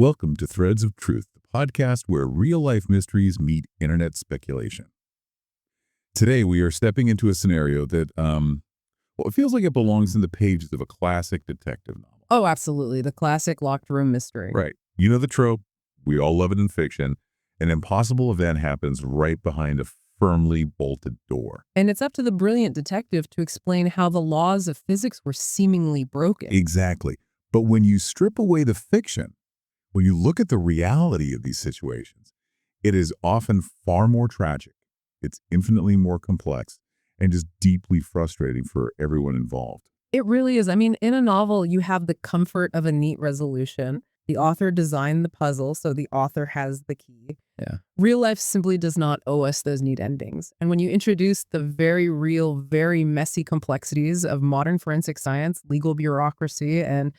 Welcome to Threads of Truth, the podcast where real-life mysteries meet internet speculation. Today, we are stepping into a scenario that, it feels like it belongs in the pages of a classic detective novel. Oh, absolutely. The classic locked room mystery. Right. You know the trope. We all love it in fiction. An impossible event happens right behind a firmly bolted door. And it's up to the brilliant detective to explain how the laws of physics were seemingly broken. Exactly. But when you strip away the fiction, when you look at the reality of these situations, it is often far more tragic. It's infinitely more complex and just deeply frustrating for everyone involved. It really is. I mean, in a novel, you have the comfort of a neat resolution. The author designed the puzzle, so the author has the key. Yeah. Real life simply does not owe us those neat endings. And when you introduce the very real, very messy complexities of modern forensic science, legal bureaucracy, and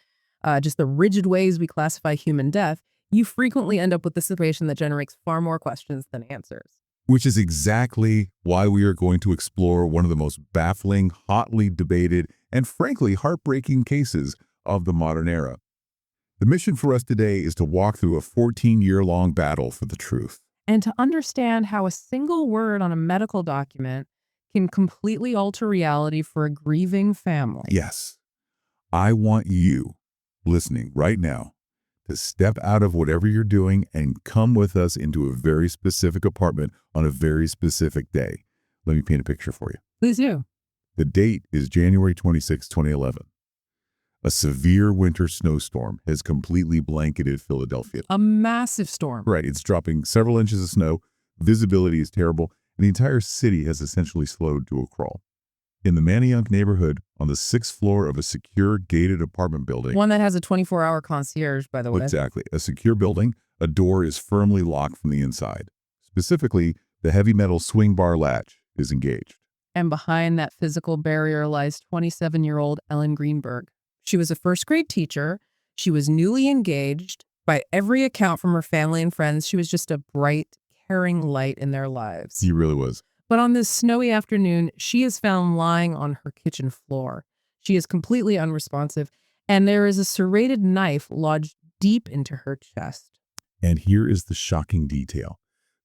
just the rigid ways we classify human death, you frequently end up with a situation that generates far more questions than answers. Which is exactly why we are going to explore one of the most baffling, hotly debated, and frankly heartbreaking cases of the modern era. The mission for us today is to walk through a 14-year-long battle for the truth. And to understand how a single word on a medical document can completely alter reality for a grieving family. Yes, I want you, listening right now, to step out of whatever you're doing and come with us into a very specific apartment on a very specific day. Let me paint a picture for you. Please do. The date is January 26, 2011. A severe winter snowstorm has completely blanketed Philadelphia. A massive storm. Right, it's dropping several inches of snow, visibility is terrible, and the entire city has essentially slowed to a crawl. In the Manayunk neighborhood, on the 6th floor of a secure gated apartment building. One that has a 24-hour concierge, by the way. Exactly. A secure building, a door is firmly locked from the inside. Specifically, the heavy metal swing bar latch is engaged. And behind that physical barrier lies 27-year-old Ellen Greenberg. She was a first-grade teacher. She was newly engaged. By every account from her family and friends, she was just a bright, caring light in their lives. He really was. But on this snowy afternoon, she is found lying on her kitchen floor. She is completely unresponsive, and there is a serrated knife lodged deep into her chest. And here is the shocking detail.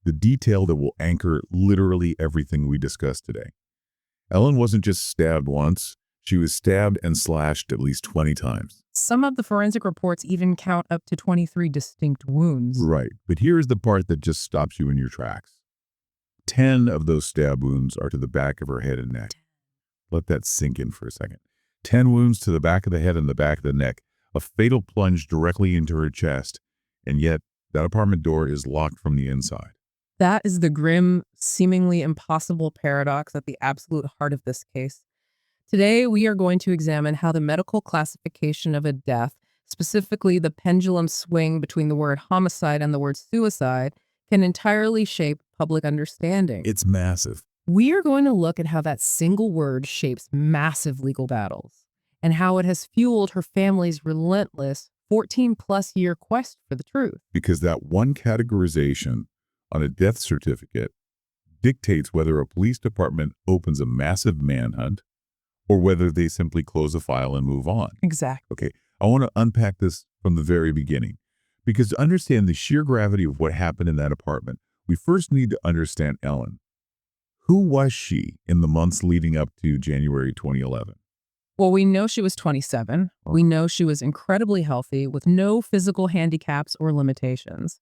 The detail that will anchor literally everything we discussed today. Ellen wasn't just stabbed once. She was stabbed and slashed at least 20 times. Some of the forensic reports even count up to 23 distinct wounds. Right. But here's the part that just stops you in your tracks. 10 of those stab wounds are to the back of her head and neck. Let that sink in for a second. 10 wounds to the back of the head and the back of the neck. A fatal plunge directly into her chest. And yet, that apartment door is locked from the inside. That is the grim, seemingly impossible paradox at the absolute heart of this case. Today, we are going to examine how the medical classification of a death, specifically the pendulum swing between the word homicide and the word suicide, can entirely shape public understanding. It's massive. We are going to look at how that single word shapes massive legal battles and how it has fueled her family's relentless 14-plus year quest for the truth. Because that one categorization on a death certificate dictates whether a police department opens a massive manhunt or whether they simply close a file and move on. Exactly. Okay, I want to unpack this from the very beginning. Because to understand the sheer gravity of what happened in that apartment, we first need to understand Ellen. Who was she in the months leading up to January 2011? Well, we know she was 27. We know she was incredibly healthy with no physical handicaps or limitations.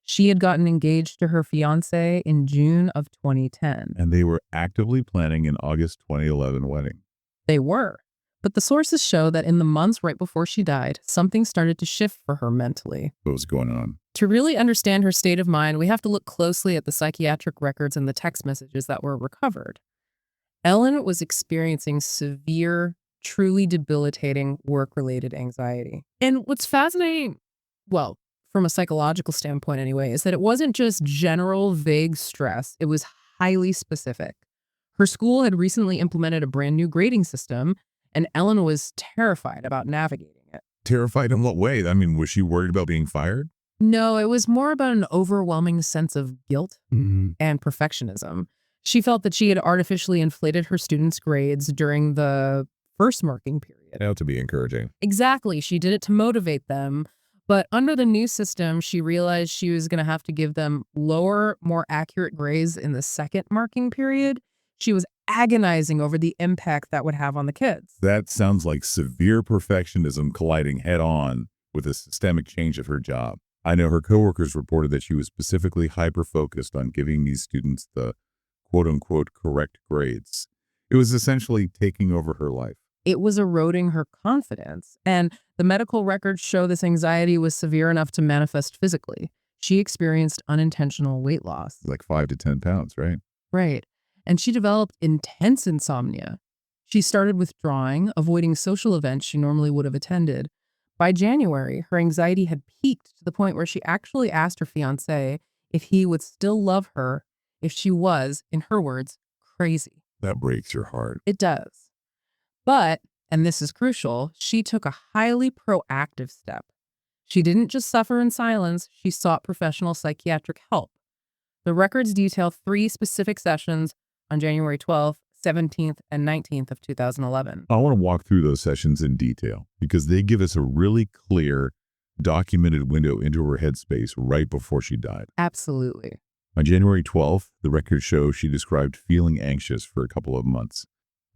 She had gotten engaged to her fiancé in June of 2010. And they were actively planning an August 2011 wedding. They were. But the sources show that in the months right before she died, something started to shift for her mentally. What was going on? To really understand her state of mind, we have to look closely at the psychiatric records and the text messages that were recovered. Ellen was experiencing severe, truly debilitating work-related anxiety. And what's fascinating, well, from a psychological standpoint anyway, is that it wasn't just general, vague stress. It was highly specific. Her school had recently implemented a brand new grading system, and Ellen was terrified about navigating it. Terrified in what way? I mean, was she worried about being fired? No, it was more about an overwhelming sense of guilt and perfectionism. She felt that she had artificially inflated her students' grades during the first marking period. Now to be encouraging. Exactly. She did it to motivate them, But under the new system, she realized she was going to have to give them lower, more accurate grades in the second marking period. She was agonizing over the impact that would have on the kids. That sounds like severe perfectionism colliding head-on with a systemic change of her job. I know her coworkers reported that she was specifically hyper-focused on giving these students the quote-unquote correct grades. It was essentially taking over her life. It was eroding her confidence, and the medical records show this anxiety was severe enough to manifest physically. She experienced unintentional weight loss. Like 5 to 10 pounds, right? Right. And she developed intense insomnia. She started withdrawing, avoiding social events she normally would have attended. By January, her anxiety had peaked to the point where she actually asked her fiancé if he would still love her if she was, in her words, crazy. That breaks your heart. It does. But, and this is crucial, she took a highly proactive step. She didn't just suffer in silence, she sought professional psychiatric help. The records detail 3 specific sessions on January 12th, 17th, and 19th of 2011. I want to walk through those sessions in detail because they give us a really clear, documented window into her headspace right before she died. Absolutely. On January 12th, the records show she described feeling anxious for a couple of months,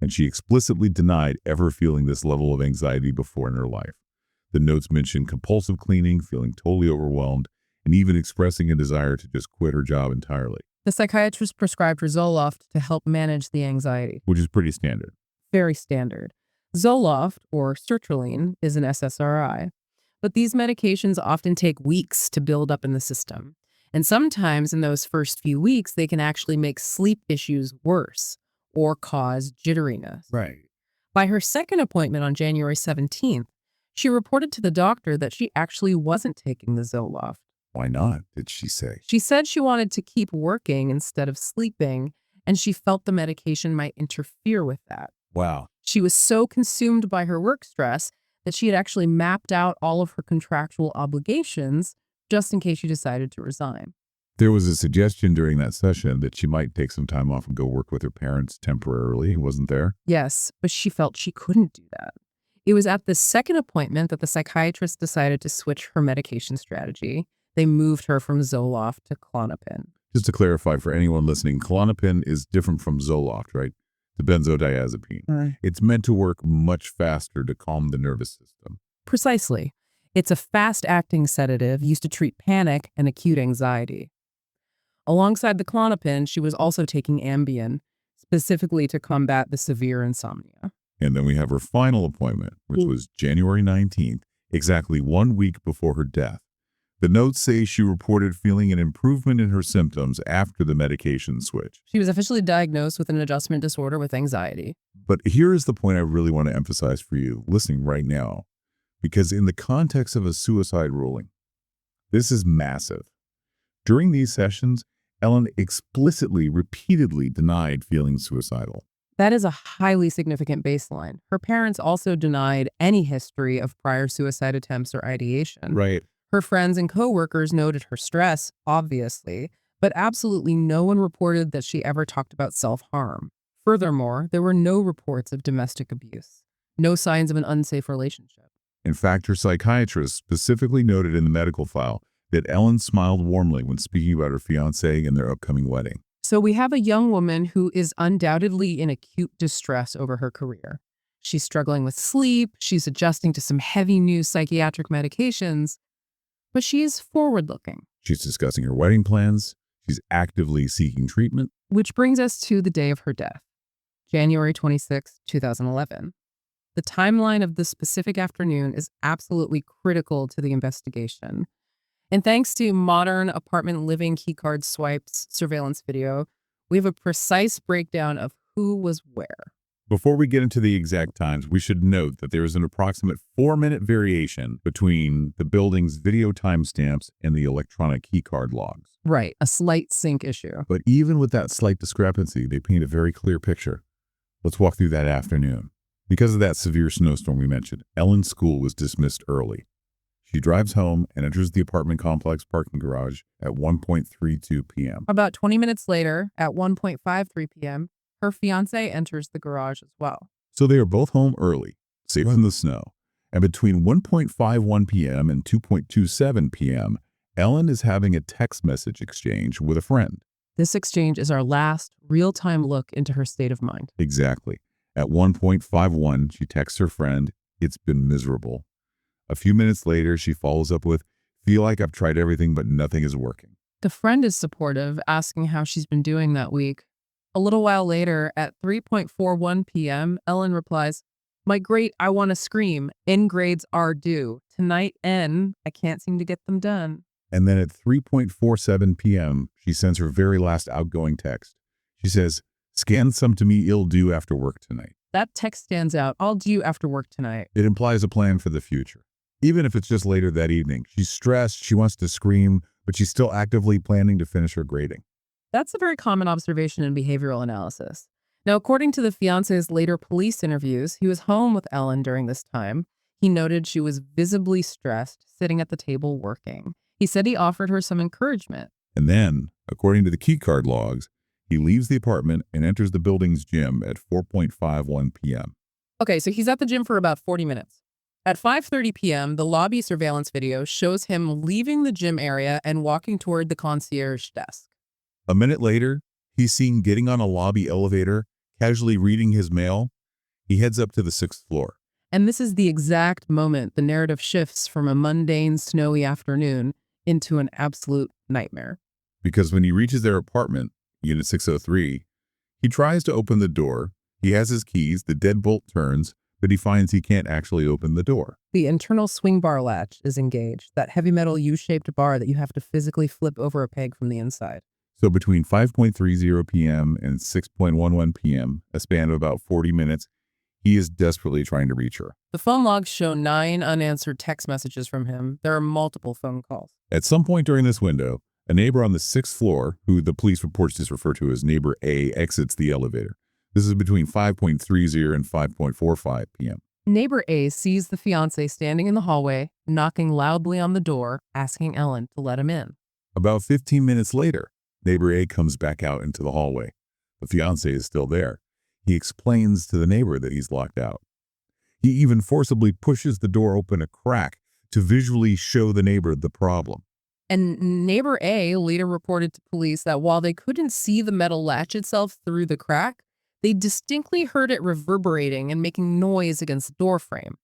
and she explicitly denied ever feeling this level of anxiety before in her life. The notes mention compulsive cleaning, feeling totally overwhelmed, and even expressing a desire to just quit her job entirely. The psychiatrist prescribed her Zoloft to help manage the anxiety. Which is pretty standard. Very standard. Zoloft, or sertraline, is an SSRI. But these medications often take weeks to build up in the system. And sometimes in those first few weeks, they can actually make sleep issues worse or cause jitteriness. Right. By her second appointment on January 17th, she reported to the doctor that she actually wasn't taking the Zoloft. Why not, did she say? She said she wanted to keep working instead of sleeping, and she felt the medication might interfere with that. Wow. She was so consumed by her work stress that she had actually mapped out all of her contractual obligations just in case she decided to resign. There was a suggestion during that session that she might take some time off and go work with her parents temporarily. Wasn't there? Yes, but she felt she couldn't do that. It was at the second appointment that the psychiatrist decided to switch her medication strategy. They moved her from Zoloft to Klonopin. Just to clarify for anyone listening, Klonopin is different from Zoloft, right? The benzodiazepine. It's meant to work much faster to calm the nervous system. Precisely. It's a fast-acting sedative used to treat panic and acute anxiety. Alongside the Klonopin, she was also taking Ambien, specifically to combat the severe insomnia. And then we have her final appointment, which was January 19th, exactly 1 week before her death. The notes say she reported feeling an improvement in her symptoms after the medication switch. She was officially diagnosed with an adjustment disorder with anxiety. But here is the point I really want to emphasize for you listening right now, because in the context of a suicide ruling, this is massive. During these sessions, Ellen explicitly, repeatedly denied feeling suicidal. That is a highly significant baseline. Her parents also denied any history of prior suicide attempts or ideation. Right. Her friends and coworkers noted her stress, obviously, but absolutely no one reported that she ever talked about self-harm. Furthermore, there were no reports of domestic abuse, no signs of an unsafe relationship. In fact, her psychiatrist specifically noted in the medical file that Ellen smiled warmly when speaking about her fiancé and their upcoming wedding. So we have a young woman who is undoubtedly in acute distress over her career. She's struggling with sleep, she's adjusting to some heavy new psychiatric medications, but she is forward-looking. She's discussing her wedding plans. She's actively seeking treatment. Which brings us to the day of her death, January 26, 2011. The timeline of this specific afternoon is absolutely critical to the investigation. And thanks to modern apartment living keycard swipes surveillance video, we have a precise breakdown of who was where. Before we get into the exact times, we should note that there is an approximate 4-minute variation between the building's video timestamps and the electronic keycard logs. Right, a slight sync issue. But even with that slight discrepancy, they paint a very clear picture. Let's walk through that afternoon. Because of that severe snowstorm we mentioned, Ellen's school was dismissed early. She drives home and enters the apartment complex parking garage at 1:32 p.m. About 20 minutes later, at 1:53 p.m., her fiancé enters the garage as well. So they are both home early, safe in the snow. And between 1:51 p.m. and 2:27 p.m., Ellen is having a text message exchange with a friend. This exchange is our last real-time look into her state of mind. Exactly. At 1:51, she texts her friend, "It's been miserable." A few minutes later, she follows up with, "Feel like I've tried everything, but nothing is working." The friend is supportive, asking how she's been doing that week. A little while later, at 3:41 p.m., Ellen replies, "My great, I want to scream. N grades are due. Tonight, N, I can't seem to get them done." And then at 3:47 p.m., she sends her very last outgoing text. She says, "Scan some to me ill due after work tonight." That text stands out. "I'll due after work tonight." It implies a plan for the future. Even if it's just later that evening, she's stressed, she wants to scream, but she's still actively planning to finish her grading. That's a very common observation in behavioral analysis. Now, according to the fiance's later police interviews, he was home with Ellen during this time. He noted she was visibly stressed, sitting at the table working. He said he offered her some encouragement. And then, according to the keycard logs, he leaves the apartment and enters the building's gym at 4:51 p.m. Okay, so he's at the gym for about 40 minutes. At 5:30 p.m., the lobby surveillance video shows him leaving the gym area and walking toward the concierge desk. A minute later, he's seen getting on a lobby elevator, casually reading his mail. He heads up to the 6th floor. And this is the exact moment the narrative shifts from a mundane, snowy afternoon into an absolute nightmare. Because when he reaches their apartment, Unit 603, he tries to open the door. He has his keys, the deadbolt turns, but he finds he can't actually open the door. The internal swing bar latch is engaged, that heavy metal U-shaped bar that you have to physically flip over a peg from the inside. So between 5:30 p.m. and 6:11 p.m., a span of about 40 minutes, he is desperately trying to reach her. The phone logs show 9 unanswered text messages from him. There are multiple phone calls. At some point during this window, a neighbor on the 6th floor, who the police reports just refer to as Neighbor A, exits the elevator. This is between 5:30 and 5:45 p.m. Neighbor A sees the fiancé standing in the hallway, knocking loudly on the door, asking Ellen to let him in. About 15 minutes later, Neighbor A comes back out into the hallway. The fiancé is still there. He explains to the neighbor that he's locked out. He even forcibly pushes the door open a crack to visually show the neighbor the problem. And Neighbor A later reported to police that while they couldn't see the metal latch itself through the crack, they distinctly heard it reverberating and making noise against the door frame.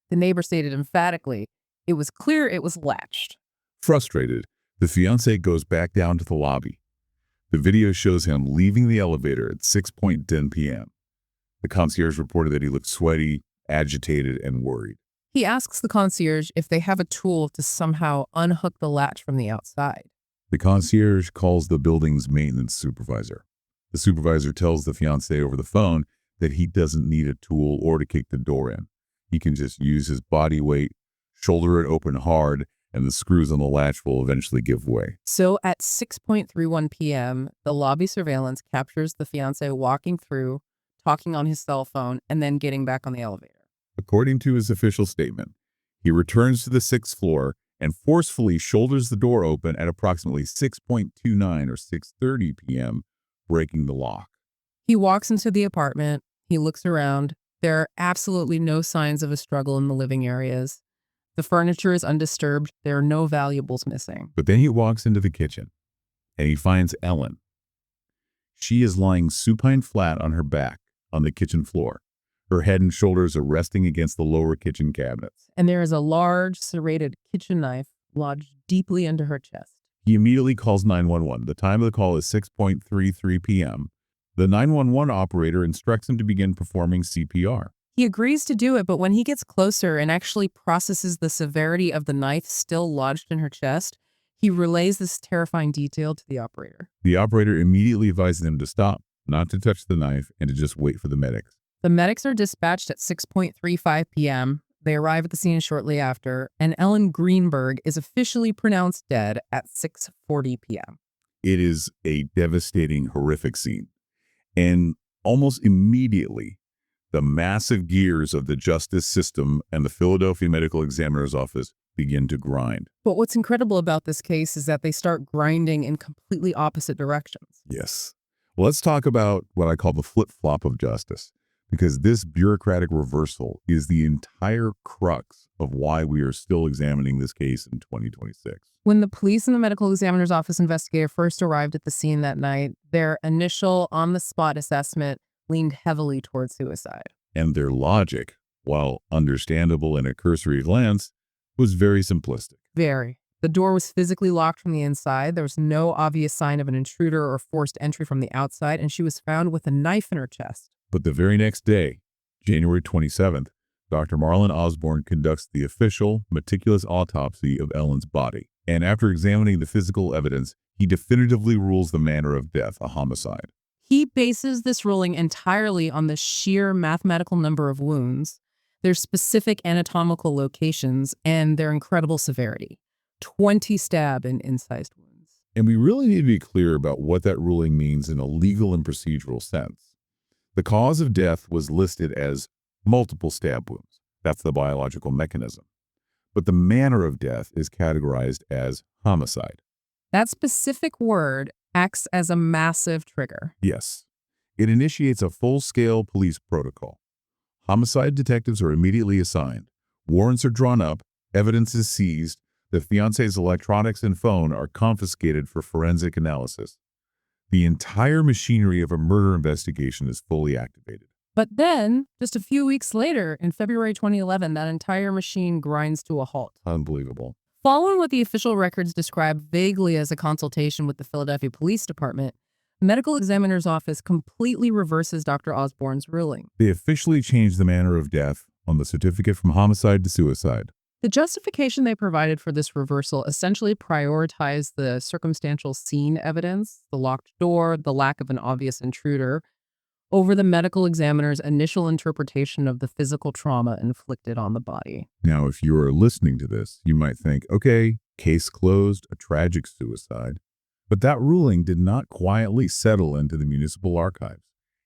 The neighbor stated emphatically, it was clear it was latched. Frustrated, the fiancé goes back down to the lobby. The video shows him leaving the elevator at 6:10 p.m. The concierge reported that he looked sweaty, agitated, and worried. He asks the concierge if they have a tool to somehow unhook the latch from the outside. The concierge calls the building's maintenance supervisor. The supervisor tells the fiancé over the phone that he doesn't need a tool or to kick the door in. He can just use his body weight, shoulder it open hard, and the screws on the latch will eventually give way. So at 6:31 p.m., the lobby surveillance captures the fiancé walking through, talking on his cell phone, and then getting back on the elevator. According to his official statement, he returns to the 6th floor and forcefully shoulders the door open at approximately 6:29 or 6:30 p.m., breaking the lock. He walks into the apartment. He looks around. There are absolutely no signs of a struggle in the living areas. The furniture is undisturbed. There are no valuables missing. But then he walks into the kitchen, and he finds Ellen. She is lying supine flat on her back on the kitchen floor. Her head and shoulders are resting against the lower kitchen cabinets. And there is a large, serrated kitchen knife lodged deeply into her chest. He immediately calls 911. The time of the call is 6:33 p.m. The 911 operator instructs him to begin performing CPR. He agrees to do it, but when he gets closer and actually processes the severity of the knife still lodged in her chest, he relays this terrifying detail to the operator. The operator immediately advises him to stop, not to touch the knife, and to just wait for the medics. The medics are dispatched at 6:35 p.m. They arrive at the scene shortly after, and Ellen Greenberg is officially pronounced dead at 6:40 p.m. It is a devastating, horrific scene. And almost immediately, the massive gears of the justice system and the Philadelphia Medical Examiner's Office begin to grind. But what's incredible about this case is that they start grinding in completely opposite directions. Yes. Well, let's talk about what I call the flip-flop of justice. Because this bureaucratic reversal is the entire crux of why we are still examining this case in 2026. When the police and the medical examiner's office investigator first arrived at the scene that night, their initial on-the-spot assessment leaned heavily towards suicide. And their logic, while understandable in a cursory glance, was very simplistic. Very. The door was physically locked from the inside. There was no obvious sign of an intruder or forced entry from the outside, and she was found with a knife in her chest. But the very next day, January 27th, Dr. Marlon Osborne conducts the official, meticulous autopsy of Ellen's body. And after examining the physical evidence, he definitively rules the manner of death a homicide. He bases this ruling entirely on the sheer mathematical number of wounds, their specific anatomical locations, and their incredible severity. 20 stab and incised wounds. And we really need to be clear about what that ruling means in a legal and procedural sense. The cause of death was listed as multiple stab wounds. That's the biological mechanism. But the manner of death is categorized as homicide. That specific word acts as a massive trigger. Yes. It initiates a full-scale police protocol. Homicide detectives are immediately assigned. Warrants are drawn up. Evidence is seized. The fiancé's electronics and phone are confiscated for forensic analysis. The entire machinery of a murder investigation is fully activated. But then, just a few weeks later, in February 2011, that entire machine grinds to a halt. Unbelievable. Following what the official records describe vaguely as a consultation with the Philadelphia Police Department, the medical examiner's office completely reverses Dr. Osborne's ruling. They officially changed the manner of death on the certificate from homicide to suicide. The justification they provided for this reversal essentially prioritized the circumstantial scene evidence, the locked door, the lack of an obvious intruder, over the medical examiner's initial interpretation of the physical trauma inflicted on the body. Now, if you are listening to this, you might think, okay, case closed, a tragic suicide. But that ruling did not quietly settle into the municipal archives.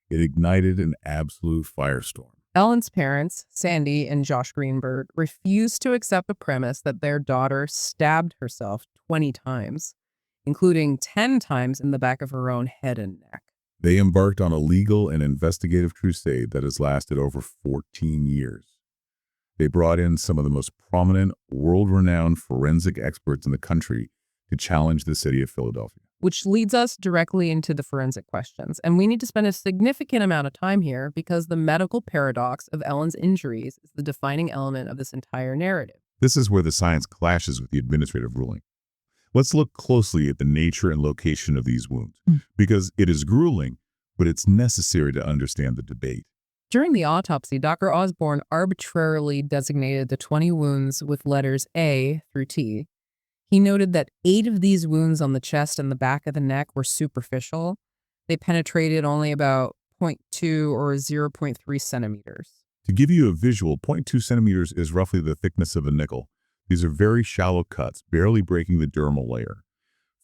It ignited an absolute firestorm. Ellen's parents, Sandy and Josh Greenberg, refused to accept the premise that their daughter stabbed herself 20 times, including 10 times in the back of her own head and neck. They embarked on a legal and investigative crusade that has lasted over 14 years. They brought in some of the most prominent, world-renowned forensic experts in the country to challenge the city of Philadelphia. Which leads us directly into the forensic questions. And we need to spend a significant amount of time here because the medical paradox of Ellen's injuries is the defining element of this entire narrative. This is where the science clashes with the administrative ruling. Let's look closely at the nature and location of these wounds, because it is grueling, but it's necessary to understand the debate. During the autopsy, Dr. Osborne arbitrarily designated the 20 wounds with letters A through T. He noted that 8 of these wounds on the chest and the back of the neck were superficial. They penetrated only about 0.2 or 0.3 centimeters. To give you a visual, 0.2 centimeters is roughly the thickness of a nickel. These are very shallow cuts, barely breaking the dermal layer.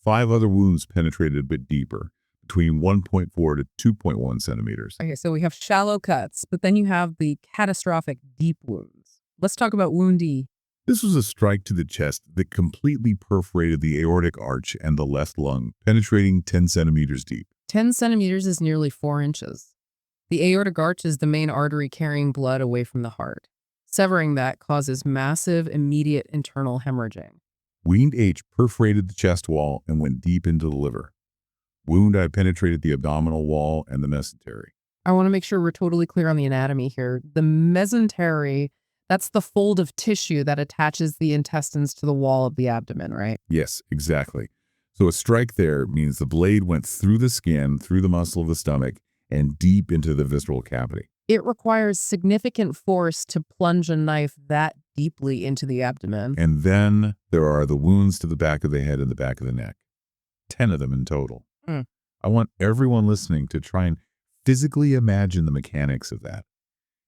5 other wounds penetrated a bit deeper, between 1.4 to 2.1 centimeters. Okay, so we have shallow cuts, but then you have the catastrophic deep wounds. Let's talk about wound D. This was a strike to the chest that completely perforated the aortic arch and the left lung, penetrating 10 centimeters deep. 10 centimeters is nearly 4 inches. The aortic arch is the main artery carrying blood away from the heart. Severing that causes massive, immediate internal hemorrhaging. Wound H perforated the chest wall and went deep into the liver. Wound I penetrated the abdominal wall and the mesentery. I want to make sure we're totally clear on the anatomy here. The mesentery, that's the fold of tissue that attaches the intestines to the wall of the abdomen, right? Yes, exactly. So a strike there means the blade went through the skin, through the muscle of the stomach, and deep into the visceral cavity. It requires significant force to plunge a knife that deeply into the abdomen. And then there are the wounds to the back of the head and the back of the neck. 10 of them in total. I want everyone listening to try and physically imagine the mechanics of that.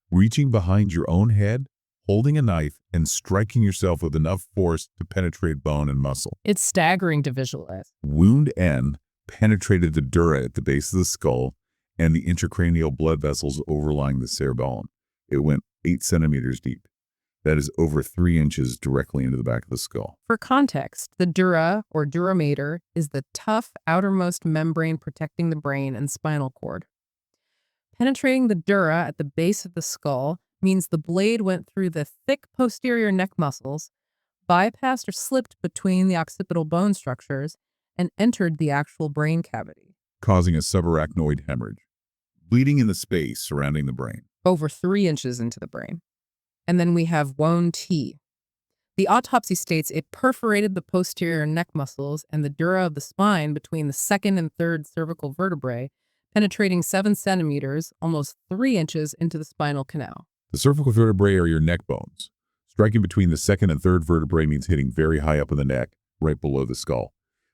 Reaching behind your own head, holding a knife, and striking yourself with enough force to penetrate bone and muscle. It's staggering to visualize. Wound N penetrated the dura at the base of the skull and the intracranial blood vessels overlying the cerebellum. It went 8 centimeters deep. That is over 3 inches directly into the back of the skull. For context, the dura, or dura mater, is the tough outermost membrane protecting the brain and spinal cord. Penetrating the dura at the base of the skull means the blade went through the thick posterior neck muscles, bypassed or slipped between the occipital bone structures, and entered the actual brain cavity. Causing a subarachnoid hemorrhage, bleeding in the space surrounding the brain. Over 3 inches into the brain. And then we have wound T. The autopsy states it perforated the posterior neck muscles and the dura of the spine between the second and third cervical vertebrae, penetrating 7 centimeters, almost 3 inches into the spinal canal. The cervical vertebrae are your neck bones. Striking between the second and third vertebrae means hitting very high up in the neck, right below the skull.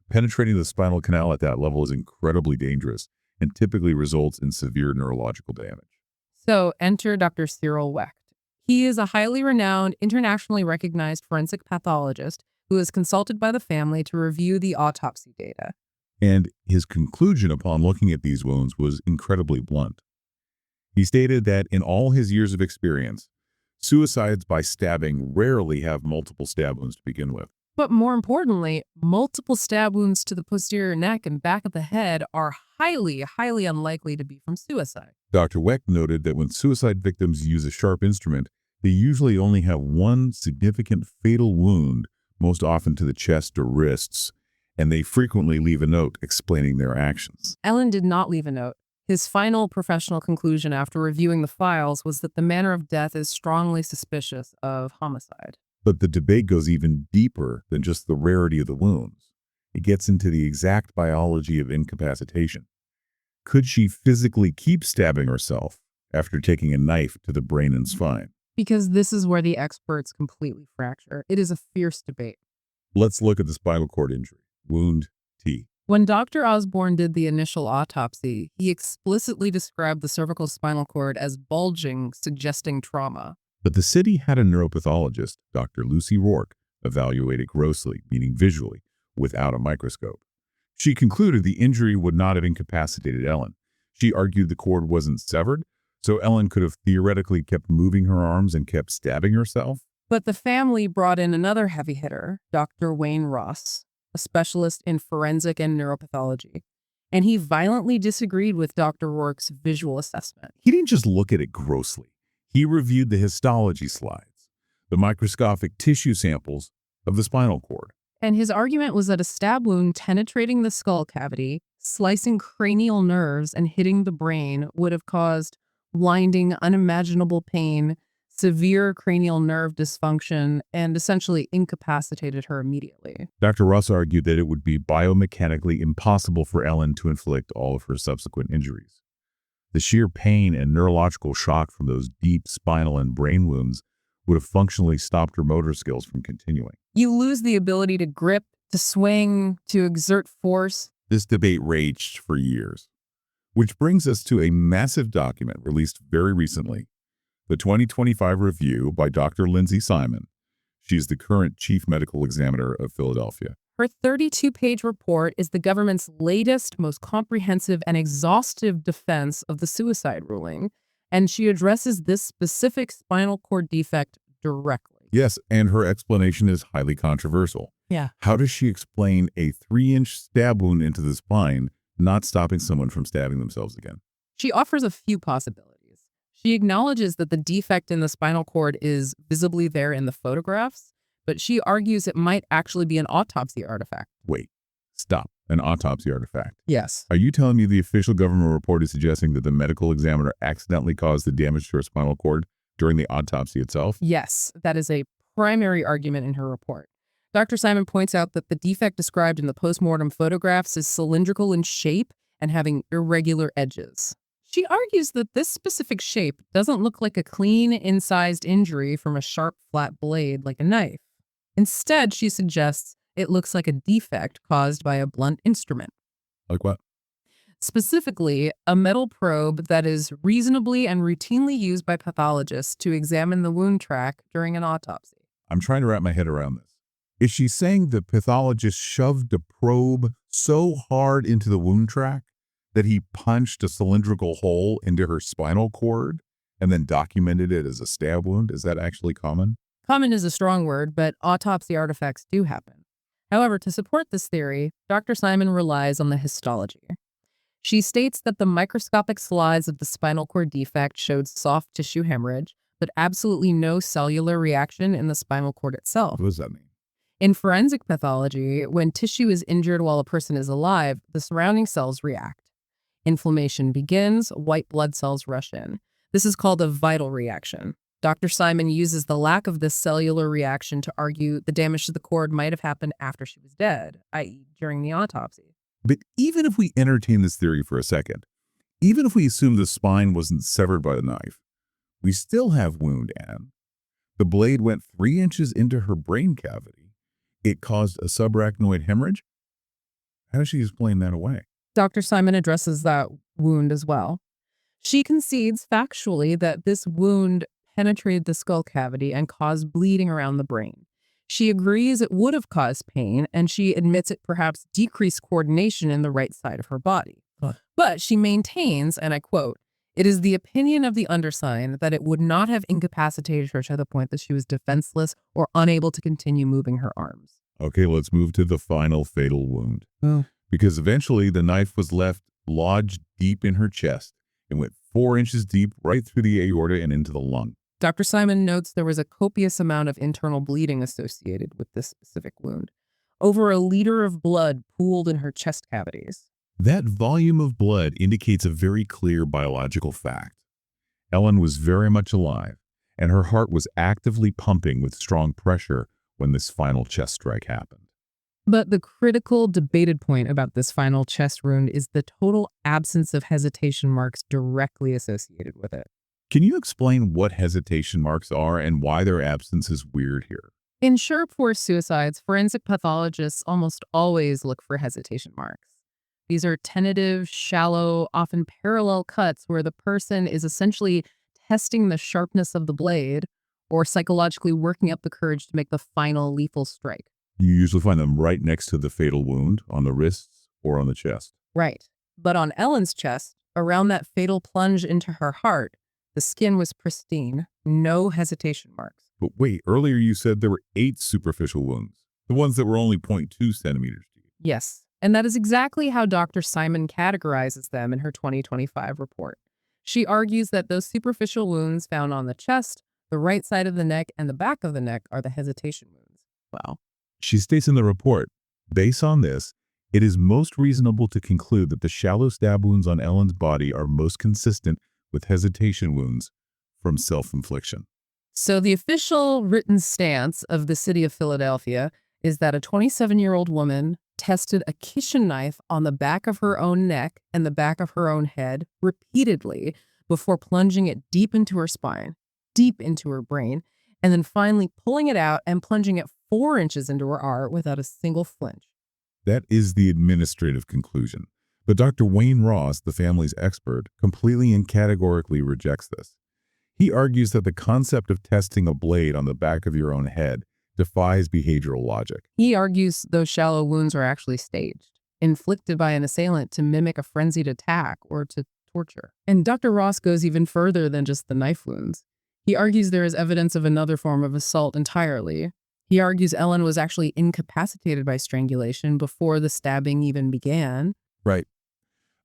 Penetrating the spinal canal at that level is incredibly dangerous and typically results in severe neurological damage. So enter Dr. Cyril Wecht. He is a highly renowned, internationally recognized forensic pathologist who is consulted by the family to review the autopsy data. And his conclusion upon looking at these wounds was incredibly blunt. He stated that in all his years of experience, suicides by stabbing rarely have multiple stab wounds to begin with. But more importantly, multiple stab wounds to the posterior neck and back of the head are highly, highly unlikely to be from suicide. Dr. Wecht noted that when suicide victims use a sharp instrument, they usually only have one significant fatal wound, most often to the chest or wrists, and they frequently leave a note explaining their actions. Ellen did not leave a note. His final professional conclusion after reviewing the files was that the manner of death is strongly suspicious of homicide. But the debate goes even deeper than just the rarity of the wounds. It gets into the exact biology of incapacitation. Could she physically keep stabbing herself after taking a knife to the brain and spine? Because this is where the experts completely fracture. It is a fierce debate. Let's look at the spinal cord injury, wound T. When Dr. Osborne did the initial autopsy, he explicitly described the cervical spinal cord as bulging, suggesting trauma. But the city had a neuropathologist, Dr. Lucy Rourke, evaluate it grossly, meaning visually, without a microscope. She concluded the injury would not have incapacitated Ellen. She argued the cord wasn't severed, so Ellen could have theoretically kept moving her arms and kept stabbing herself. But the family brought in another heavy hitter, Dr. Wayne Ross, a specialist in forensic and neuropathology, and he violently disagreed with Dr. Rourke's visual assessment. He didn't just look at it grossly. He reviewed the histology slides, the microscopic tissue samples of the spinal cord. And his argument was that a stab wound penetrating the skull cavity, slicing cranial nerves, and hitting the brain would have caused blinding, unimaginable pain, severe cranial nerve dysfunction, and essentially incapacitated her immediately. Dr. Ross argued that it would be biomechanically impossible for Ellen to inflict all of her subsequent injuries. The sheer pain and neurological shock from those deep spinal and brain wounds would have functionally stopped her motor skills from continuing. You lose the ability to grip, to swing, to exert force. This debate raged for years, which brings us to a massive document released very recently, the 2025 review by Dr. Lindsay Simon. She's the current chief medical examiner of Philadelphia. Her 32-page report is the government's latest, most comprehensive and exhaustive defense of the suicide ruling, and she addresses this specific spinal cord defect directly. Yes, and her explanation is highly controversial. Yeah. How does she explain a 3-inch stab wound into the spine not stopping someone from stabbing themselves again? She offers a few possibilities. She acknowledges that the defect in the spinal cord is visibly there in the photographs, but she argues it might actually be an autopsy artifact. Wait, stop. An autopsy artifact? Yes. Are you telling me the official government report is suggesting that the medical examiner accidentally caused the damage to her spinal cord during the autopsy itself? Yes, that is a primary argument in her report. Dr. Simon points out that the defect described in the postmortem photographs is cylindrical in shape and having irregular edges. She argues that this specific shape doesn't look like a clean, incised injury from a sharp, flat blade like a knife. Instead, she suggests it looks like a defect caused by a blunt instrument. Like what? Specifically, a metal probe that is reasonably and routinely used by pathologists to examine the wound track during an autopsy. I'm trying to wrap my head around this. Is she saying the pathologist shoved a probe so hard into the wound track that he punched a cylindrical hole into her spinal cord and then documented it as a stab wound? Is that actually common? Common is a strong word, but autopsy artifacts do happen. However, to support this theory, Dr. Simon relies on the histology. She states that the microscopic slides of the spinal cord defect showed soft tissue hemorrhage, but absolutely no cellular reaction in the spinal cord itself. What does that mean? In forensic pathology, when tissue is injured while a person is alive, the surrounding cells react. Inflammation begins, white blood cells rush in. This is called a vital reaction. Dr. Simon uses the lack of this cellular reaction to argue the damage to the cord might have happened after she was dead, i.e., during the autopsy. But even if we entertain this theory for a second, even if we assume the spine wasn't severed by the knife, we still have wound, Anne. The blade went 3 inches into her brain cavity. It caused a subarachnoid hemorrhage? How does she explain that away? Dr. Simon addresses that wound as well. She concedes factually that this wound penetrated the skull cavity and caused bleeding around the brain. She agrees it would have caused pain, and she admits it perhaps decreased coordination in the right side of her body. But she maintains, and I quote, "It is the opinion of the undersigned that it would not have incapacitated her to the point that she was defenseless or unable to continue moving her arms." Okay, let's move to the final fatal wound. Oh. Because eventually the knife was left lodged deep in her chest and went 4 inches deep right through the aorta and into the lung. Dr. Simon notes there was a copious amount of internal bleeding associated with this specific wound. Over a liter of blood pooled in her chest cavities. That volume of blood indicates a very clear biological fact. Ellen was very much alive, and her heart was actively pumping with strong pressure when this final chest strike happened. But the critical debated point about this final chest wound is the total absence of hesitation marks directly associated with it. Can you explain what hesitation marks are and why their absence is weird here? In sure-poor suicides, forensic pathologists almost always look for hesitation marks. These are tentative, shallow, often parallel cuts where the person is essentially testing the sharpness of the blade or psychologically working up the courage to make the final lethal strike. You usually find them right next to the fatal wound on the wrists or on the chest. Right. But on Ellen's chest, around that fatal plunge into her heart, the skin was pristine, no hesitation marks. But wait, earlier you said there were 8 superficial wounds, the ones that were only 0.2 centimeters deep. Yes, and that is exactly how Dr. Simon categorizes them in her 2025 report. She argues that those superficial wounds found on the chest, the right side of the neck, and the back of the neck are the hesitation wounds. Wow. She states in the report, based on this, it is most reasonable to conclude that the shallow stab wounds on Ellen's body are most consistent with hesitation wounds from self-infliction. So the official written stance of the city of Philadelphia is that a 27-year-old woman tested a kitchen knife on the back of her own neck and the back of her own head repeatedly before plunging it deep into her spine, deep into her brain, and then finally pulling it out and plunging it 4 inches into her heart without a single flinch. That is the administrative conclusion. But Dr. Wayne Ross, the family's expert, completely and categorically rejects this. He argues that the concept of testing a blade on the back of your own head defies behavioral logic. He argues those shallow wounds are actually staged, inflicted by an assailant to mimic a frenzied attack or to torture. And Dr. Ross goes even further than just the knife wounds. He argues there is evidence of another form of assault entirely. He argues Ellen was actually incapacitated by strangulation before the stabbing even began. Right.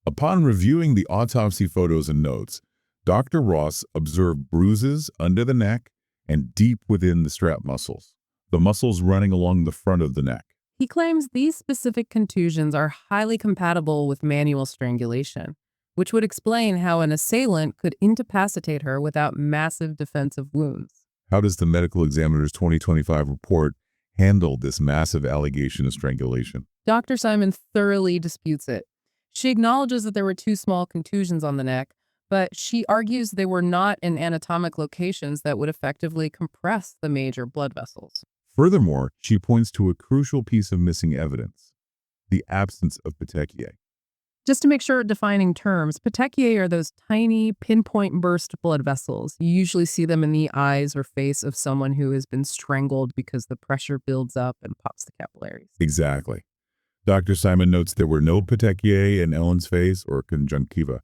Upon reviewing the autopsy photos and notes, Dr. Ross observed bruises under the neck and deep within the strap muscles, the muscles running along the front of the neck. He claims these specific contusions are highly compatible with manual strangulation, which would explain how an assailant could incapacitate her without massive defensive wounds. How does the medical examiner's 2025 report handle this massive allegation of strangulation? Dr. Simon thoroughly disputes it. She acknowledges that there were 2 small contusions on the neck, but she argues they were not in anatomic locations that would effectively compress the major blood vessels. Furthermore, she points to a crucial piece of missing evidence, the absence of petechiae. Just to make sure defining terms, petechiae are those tiny pinpoint burst blood vessels. You usually see them in the eyes or face of someone who has been strangled because the pressure builds up and pops the capillaries. Exactly. Dr. Simon notes there were no petechiae in Ellen's face or conjunctiva.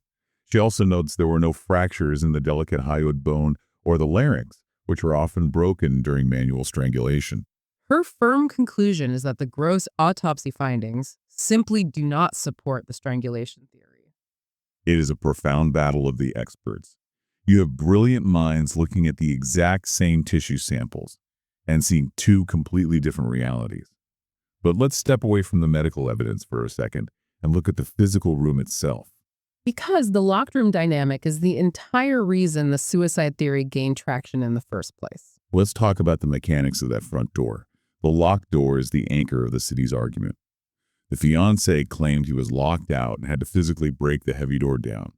She also notes there were no fractures in the delicate hyoid bone or the larynx, which are often broken during manual strangulation. Her firm conclusion is that the gross autopsy findings simply do not support the strangulation theory. It is a profound battle of the experts. You have brilliant minds looking at the exact same tissue samples and seeing two completely different realities. But let's step away from the medical evidence for a second and look at the physical room itself. Because the locked room dynamic is the entire reason the suicide theory gained traction in the first place. Let's talk about the mechanics of that front door. The locked door is the anchor of the city's argument. The fiancé claimed he was locked out and had to physically break the heavy door down.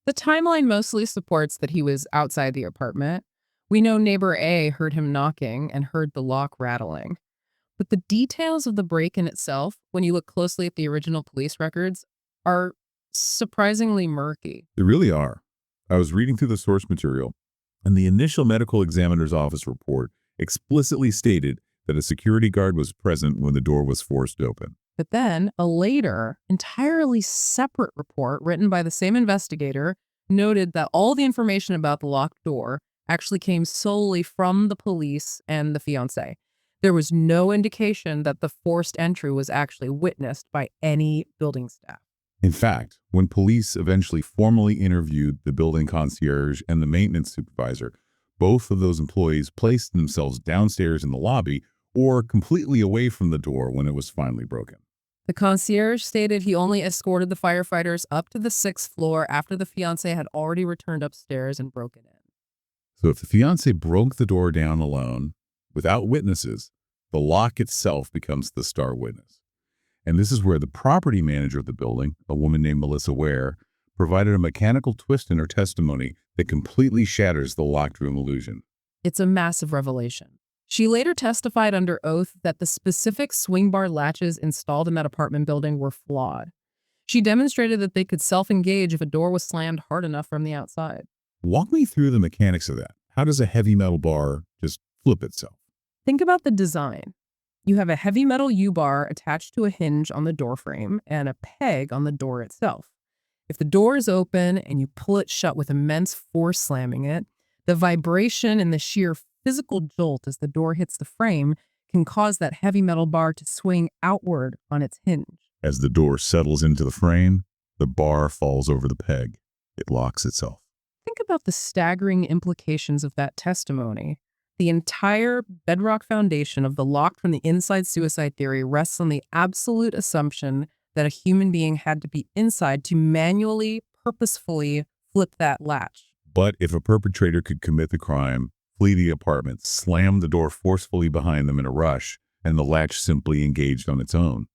The timeline mostly supports that he was outside the apartment. We know neighbor A heard him knocking and heard the lock rattling. But the details of the break-in itself, when you look closely at the original police records, are surprisingly murky. They really are. I was reading through the source material, and the initial medical examiner's office report explicitly stated that a security guard was present when the door was forced open. But then a later, entirely separate report written by the same investigator noted that all the information about the locked door actually came solely from the police and the fiancé. There was no indication that the forced entry was actually witnessed by any building staff. In fact, when police eventually formally interviewed the building concierge and the maintenance supervisor, both of those employees placed themselves downstairs in the lobby or completely away from the door when it was finally broken. The concierge stated he only escorted the firefighters up to the 6th floor after the fiancé had already returned upstairs and broken in. So if the fiancé broke the door down alone, without witnesses, the lock itself becomes the star witness. And this is where the property manager of the building, a woman named Melissa Ware, provided a mechanical twist in her testimony that completely shatters the locked room illusion. It's a massive revelation. She later testified under oath that the specific swing bar latches installed in that apartment building were flawed. She demonstrated that they could self-engage if a door was slammed hard enough from the outside. Walk me through the mechanics of that. How does a heavy metal bar just flip itself? Think about the design. You have a heavy metal U-bar attached to a hinge on the door frame and a peg on the door itself. If the door is open and you pull it shut with immense force slamming it, the vibration and the sheer physical jolt as the door hits the frame can cause that heavy metal bar to swing outward on its hinge. As the door settles into the frame, the bar falls over the peg. It locks itself. Think about the staggering implications of that testimony. The entire bedrock foundation of the locked from the inside suicide theory rests on the absolute assumption that a human being had to be inside to manually, purposefully flip that latch. But if a perpetrator could commit the crime, flee the apartment, slam the door forcefully behind them in a rush, and the latch simply engaged on its own,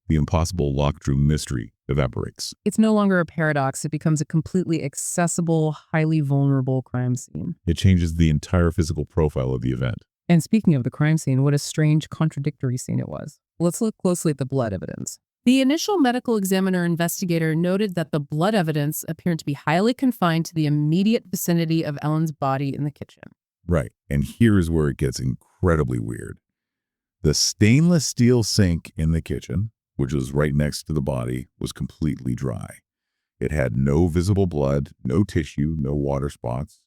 the impossible locked room mystery evaporates. It's no longer a paradox. It becomes a completely accessible, highly vulnerable crime scene. It changes the entire physical profile of the event. And speaking of the crime scene, what a strange, contradictory scene it was. Let's look closely at the blood evidence. The initial medical examiner investigator noted that the blood evidence appeared to be highly confined to the immediate vicinity of Ellen's body in the kitchen. Right, and here's where it gets incredibly weird. The stainless steel sink in the kitchen, which was right next to the body, was completely dry. It had no visible blood, no tissue, no water spots.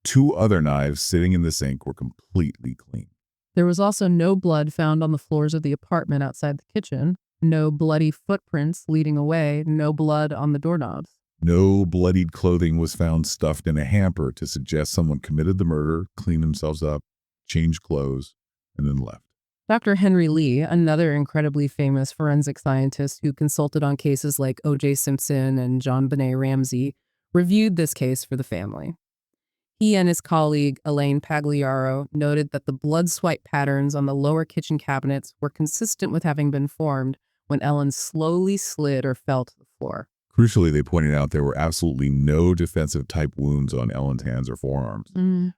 Two other knives sitting in the sink were completely clean. There was also no blood found on the floors of the apartment outside the kitchen, no bloody footprints leading away, no blood on the doorknobs. No bloodied clothing was found stuffed in a hamper to suggest someone committed the murder, cleaned themselves up, changed clothes, and then left. Dr. Henry Lee, another incredibly famous forensic scientist who consulted on cases like O.J. Simpson and John Benet Ramsey, reviewed this case for the family. He and his colleague, Elaine Pagliaro, noted that the blood swipe patterns on the lower kitchen cabinets were consistent with having been formed when Ellen slowly slid or fell to the floor. Crucially, they pointed out there were absolutely no defensive-type wounds on Ellen's hands or forearms.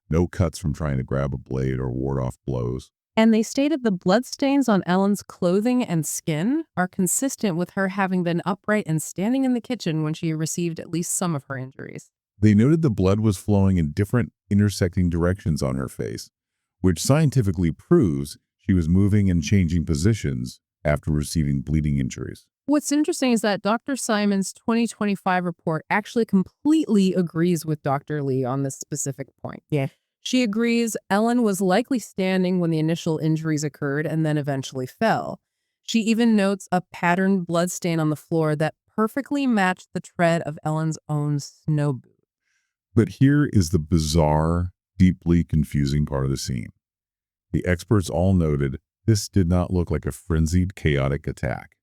No cuts from trying to grab a blade or ward off blows. And they stated the bloodstains on Ellen's clothing and skin are consistent with her having been upright and standing in the kitchen when she received at least some of her injuries. They noted the blood was flowing in different intersecting directions on her face, which scientifically proves she was moving and changing positions after receiving bleeding injuries. What's interesting is that Dr. Simon's 2025 report actually completely agrees with Dr. Lee on this specific point. Yeah. She agrees Ellen was likely standing when the initial injuries occurred and then eventually fell. She even notes a patterned blood stain on the floor that perfectly matched the tread of Ellen's own snow boot. But here is the bizarre, deeply confusing part of the scene. The experts all noted this did not look like a frenzied, chaotic attack.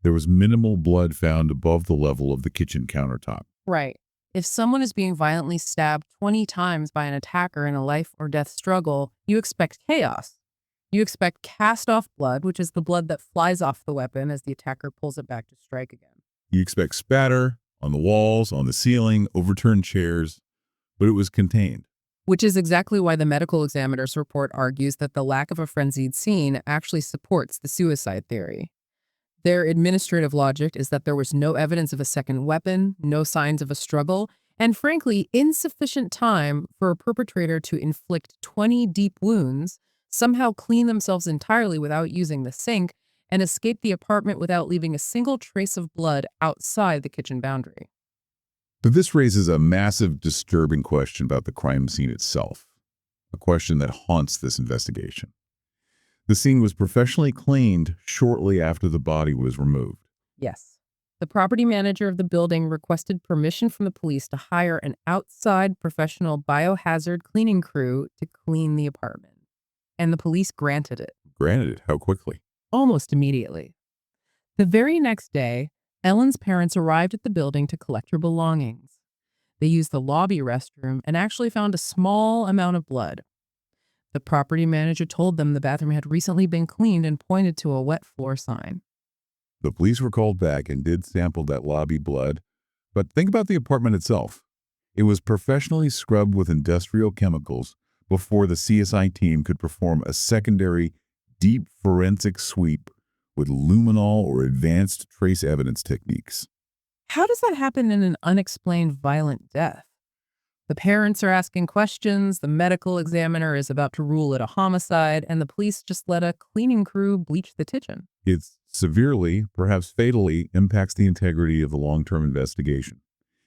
There was minimal blood found above the level of the kitchen countertop. Right. If someone is being violently stabbed 20 times by an attacker in a life or death struggle, you expect chaos. You expect cast-off blood, which is the blood that flies off the weapon as the attacker pulls it back to strike again. You expect spatter on the walls, on the ceiling, overturned chairs, but it was contained. Which is exactly why the medical examiner's report argues that the lack of a frenzied scene actually supports the suicide theory. Their administrative logic is that there was no evidence of a second weapon, no signs of a struggle, and frankly, insufficient time for a perpetrator to inflict 20 deep wounds, somehow clean themselves entirely without using the sink, and escape the apartment without leaving a single trace of blood outside the kitchen boundary. But this raises a massive, disturbing question about the crime scene itself, a question that haunts this investigation. The scene was professionally cleaned shortly after the body was removed. Yes. The property manager of the building requested permission from the police to hire an outside professional biohazard cleaning crew to clean the apartment. And the police granted it. Granted it, how quickly? Almost immediately. The very next day, Ellen's parents arrived at the building to collect her belongings. They used the lobby restroom and actually found a small amount of blood. The property manager told them the bathroom had recently been cleaned and pointed to a wet floor sign. The police were called back and did sample that lobby blood. But think about the apartment itself. It was professionally scrubbed with industrial chemicals before the CSI team could perform a secondary, deep forensic sweep with luminol or advanced trace evidence techniques. How does that happen in an unexplained violent death? The parents are asking questions, the medical examiner is about to rule it a homicide, and the police just let a cleaning crew bleach the kitchen. It severely, perhaps fatally, impacts the integrity of the long-term investigation.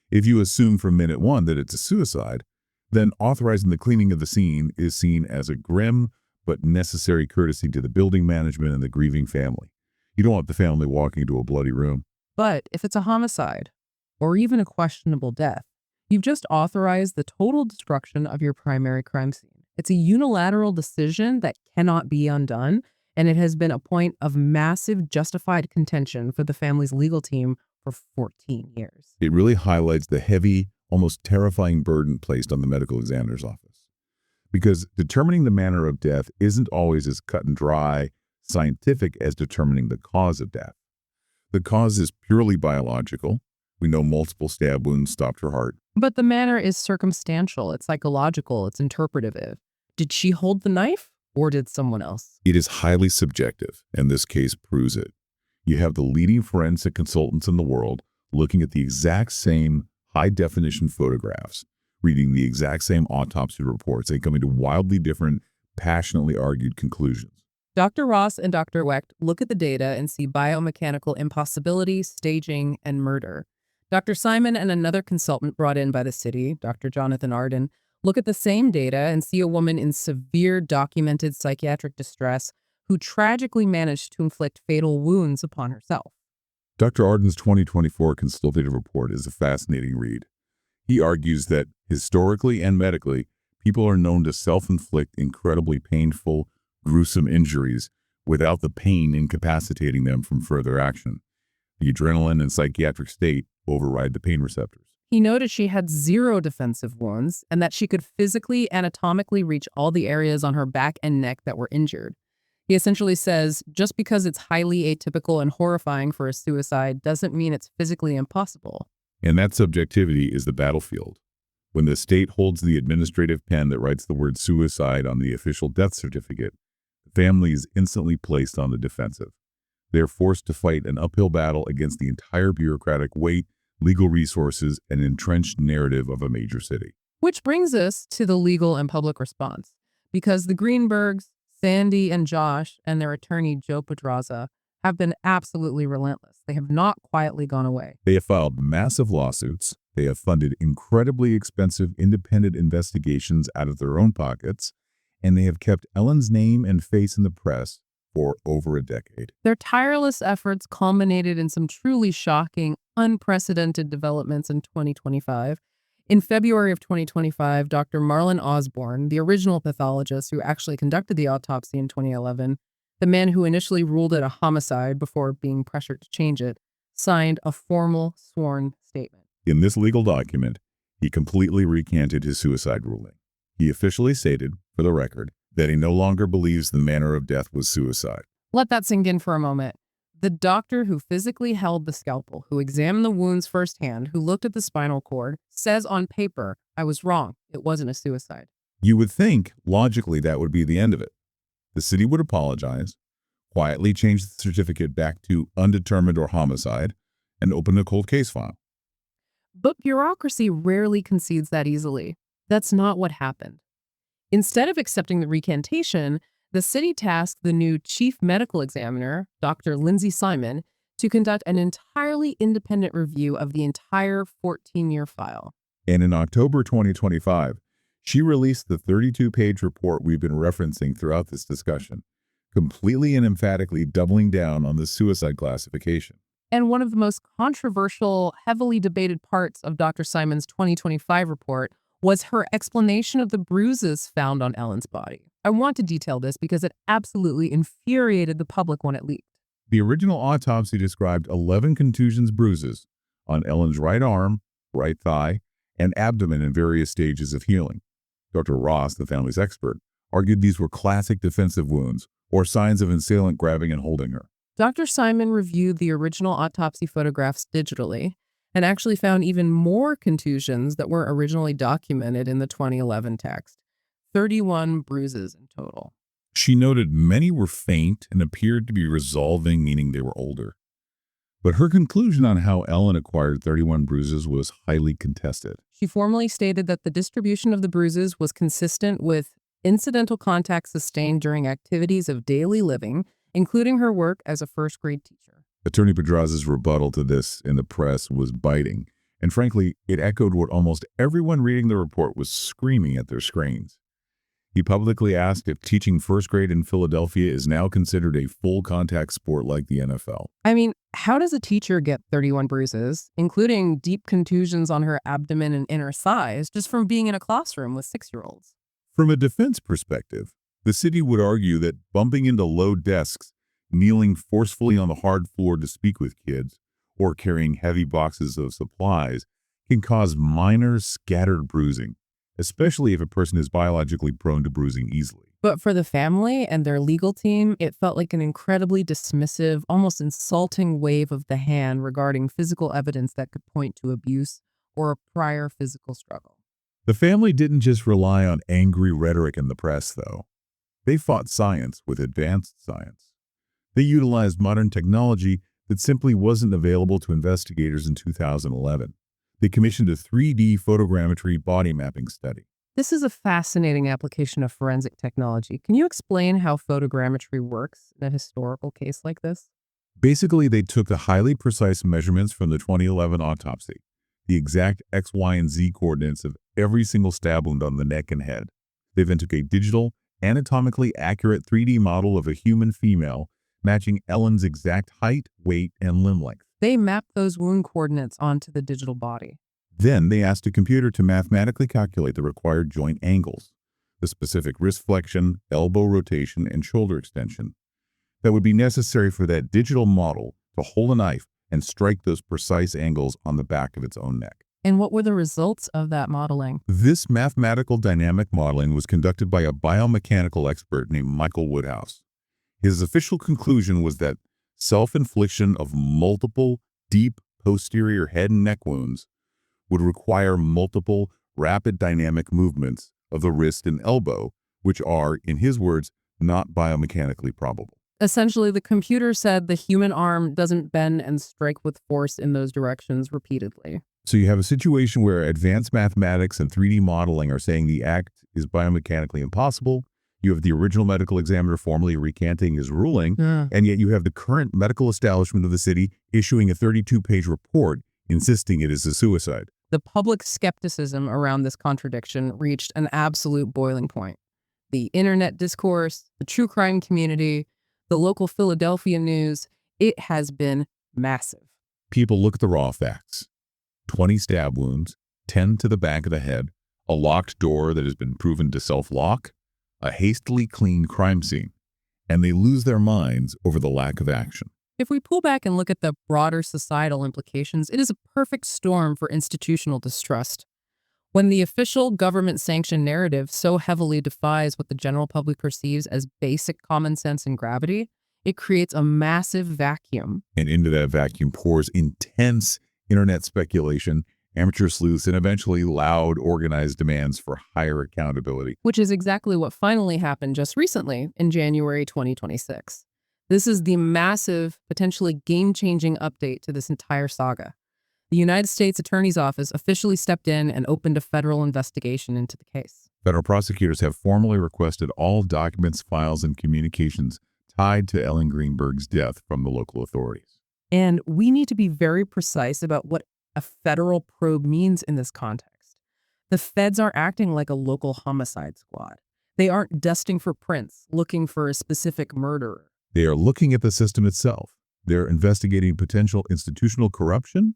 If you assume from minute one that it's a suicide, then authorizing the cleaning of the scene is seen as a grim but necessary courtesy to the building management and the grieving family. You don't want the family walking into a bloody room. But if it's a homicide, or even a questionable death, you've just authorized the total destruction of your primary crime scene. It's a unilateral decision that cannot be undone, and it has been a point of massive justified contention for the family's legal team for 14 years. It really highlights the heavy, almost terrifying burden placed on the medical examiner's office. Because determining the manner of death isn't always as cut and dry, scientific as determining the cause of death. The cause is purely biological. We know multiple stab wounds stopped her heart. But the manner is circumstantial, it's psychological, it's interpretative. Did she hold the knife, or did someone else? It is highly subjective, and this case proves it. You have the leading forensic consultants in the world looking at the exact same high-definition photographs, reading the exact same autopsy reports, and coming to wildly different, passionately argued conclusions. Dr. Ross and Dr. Wecht look at the data and see biomechanical impossibility, staging, and murder. Dr. Simon and another consultant brought in by the city, Dr. Jonathan Arden, look at the same data and see a woman in severe documented psychiatric distress who tragically managed to inflict fatal wounds upon herself. Dr. Arden's 2024 consultative report is a fascinating read. He argues that historically and medically, people are known to self-inflict incredibly painful, gruesome injuries without the pain incapacitating them from further action. The adrenaline and psychiatric state override the pain receptors. He noted she had 0 defensive wounds and that she could physically, anatomically reach all the areas on her back and neck that were injured. He essentially says, just because it's highly atypical and horrifying for a suicide doesn't mean it's physically impossible. And that subjectivity is the battlefield. When the state holds the administrative pen that writes the word suicide on the official death certificate, the family is instantly placed on the defensive. They're forced to fight an uphill battle against the entire bureaucratic weight, legal resources, and entrenched narrative of a major city. Which brings us to the legal and public response. Because the Greenbergs, Sandy and Josh, and their attorney Joe Pedraza have been absolutely relentless. They have not quietly gone away. They have filed massive lawsuits. They have funded incredibly expensive independent investigations out of their own pockets, and they have kept Ellen's name and face in the press for over a decade. Their tireless efforts culminated in some truly shocking, unprecedented developments in 2025. In February of 2025, Dr. Marlon Osborne, the original pathologist who actually conducted the autopsy in 2011, the man who initially ruled it a homicide before being pressured to change it, signed a formal sworn statement. In this legal document, he completely recanted his suicide ruling. He officially stated, for the record, that he no longer believes the manner of death was suicide. Let that sink in for a moment. The doctor who physically held the scalpel, who examined the wounds firsthand, who looked at the spinal cord, says on paper, I was wrong. It wasn't a suicide. You would think, logically, that would be the end of it. The city would apologize, quietly change the certificate back to undetermined or homicide, and open a cold case file. But bureaucracy rarely concedes that easily. That's not what happened. Instead of accepting the recantation, the city tasked the new chief medical examiner, Dr. Lindsay Simon, to conduct an entirely independent review of the entire 14-year file. And in October 2025, she released the 32-page report we've been referencing throughout this discussion, completely and emphatically doubling down on the suicide classification. And one of the most controversial, heavily debated parts of Dr. Simon's 2025 report was her explanation of the bruises found on Ellen's body. I want to detail this because it absolutely infuriated the public when it leaked. The original autopsy described 11 contusions bruises on Ellen's right arm, right thigh, and abdomen in various stages of healing. Dr. Ross, the family's expert, argued these were classic defensive wounds or signs of an assailant grabbing and holding her. Dr. Simon reviewed the original autopsy photographs digitally and actually found even more contusions that were originally documented in the 2011 text. 31 bruises in total. She noted many were faint and appeared to be resolving, meaning they were older. But her conclusion on how Ellen acquired 31 bruises was highly contested. She formally stated that the distribution of the bruises was consistent with incidental contact sustained during activities of daily living, including her work as a first-grade teacher. Attorney Pedraz's rebuttal to this in the press was biting, and frankly, it echoed what almost everyone reading the report was screaming at their screens. He publicly asked if teaching first grade in Philadelphia is now considered a full-contact sport like the NFL. I mean, how does a teacher get 31 bruises, including deep contusions on her abdomen and inner thighs, just from being in a classroom with 6-year-olds? From a defense perspective, the city would argue that bumping into low desks, kneeling forcefully on the hard floor to speak with kids, or carrying heavy boxes of supplies can cause minor scattered bruising, especially if a person is biologically prone to bruising easily. But for the family and their legal team, it felt like an incredibly dismissive, almost insulting wave of the hand regarding physical evidence that could point to abuse or a prior physical struggle. The family didn't just rely on angry rhetoric in the press, though. They fought science with advanced science. They utilized modern technology that simply wasn't available to investigators in 2011. They commissioned a 3D photogrammetry body mapping study. This is a fascinating application of forensic technology. Can you explain how photogrammetry works in a historical case like this? Basically, they took the highly precise measurements from the 2011 autopsy, the exact X, Y, and Z coordinates of every single stab wound on the neck and head. They then took a digital, anatomically accurate 3D model of a human female, matching Ellen's exact height, weight, and limb length. They mapped those wound coordinates onto the digital body. Then they asked a computer to mathematically calculate the required joint angles, the specific wrist flexion, elbow rotation, and shoulder extension that would be necessary for that digital model to hold a knife and strike those precise angles on the back of its own neck. And what were the results of that modeling? This mathematical dynamic modeling was conducted by a biomechanical expert named Michael Woodhouse. His official conclusion was that self-infliction of multiple deep posterior head and neck wounds would require multiple rapid dynamic movements of the wrist and elbow, which are, in his words, not biomechanically probable. Essentially, the computer said the human arm doesn't bend and strike with force in those directions repeatedly. So you have a situation where advanced mathematics and 3D modeling are saying the act is biomechanically impossible. You have the original medical examiner formally recanting his ruling, and yet you have the current medical establishment of the city issuing a 32-page report insisting it is a suicide. The public skepticism around this contradiction reached an absolute boiling point. The internet discourse, the true crime community, The local Philadelphia news, it has been massive. People look at the raw facts. 20 stab wounds, 10 to the back of the head, a locked door that has been proven to self-lock, a hastily cleaned crime scene, and they lose their minds over the lack of action. If we pull back and look at the broader societal implications, it is a perfect storm for institutional distrust. When the official government-sanctioned narrative so heavily defies what the general public perceives as basic common sense and gravity, it creates a massive vacuum. And into that vacuum pours intense internet speculation, amateur sleuths, and eventually loud, organized demands for higher accountability. Which is exactly what finally happened just recently in January 2026. This is the massive, potentially game-changing update to this entire saga. The United States Attorney's Office officially stepped in and opened a federal investigation into the case. Federal prosecutors have formally requested all documents, files, and communications tied to Ellen Greenberg's death from the local authorities. And we need to be very precise about what a federal probe means in this context. The feds are acting like a local homicide squad. They aren't dusting for prints, looking for a specific murderer. They are looking at the system itself. They're investigating potential institutional corruption,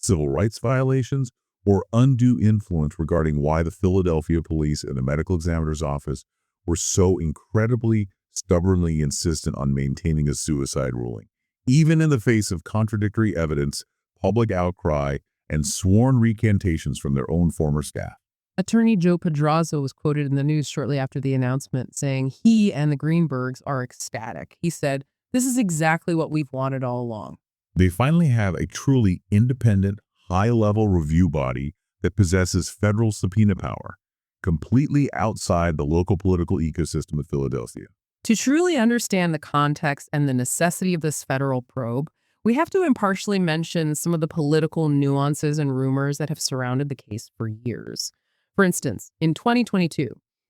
civil rights violations, or undue influence regarding why the Philadelphia police and the medical examiner's office were so incredibly stubbornly insistent on maintaining a suicide ruling, even in the face of contradictory evidence, public outcry, and sworn recantations from their own former staff. Attorney Joe Pedraza was quoted in the news shortly after the announcement saying he and the Greenbergs are ecstatic. He said, "This is exactly what we've wanted all along." They finally have a truly independent, high-level review body that possesses federal subpoena power, completely outside the local political ecosystem of Philadelphia. To truly understand the context and the necessity of this federal probe, we have to impartially mention some of the political nuances and rumors that have surrounded the case for years. For instance, in 2022,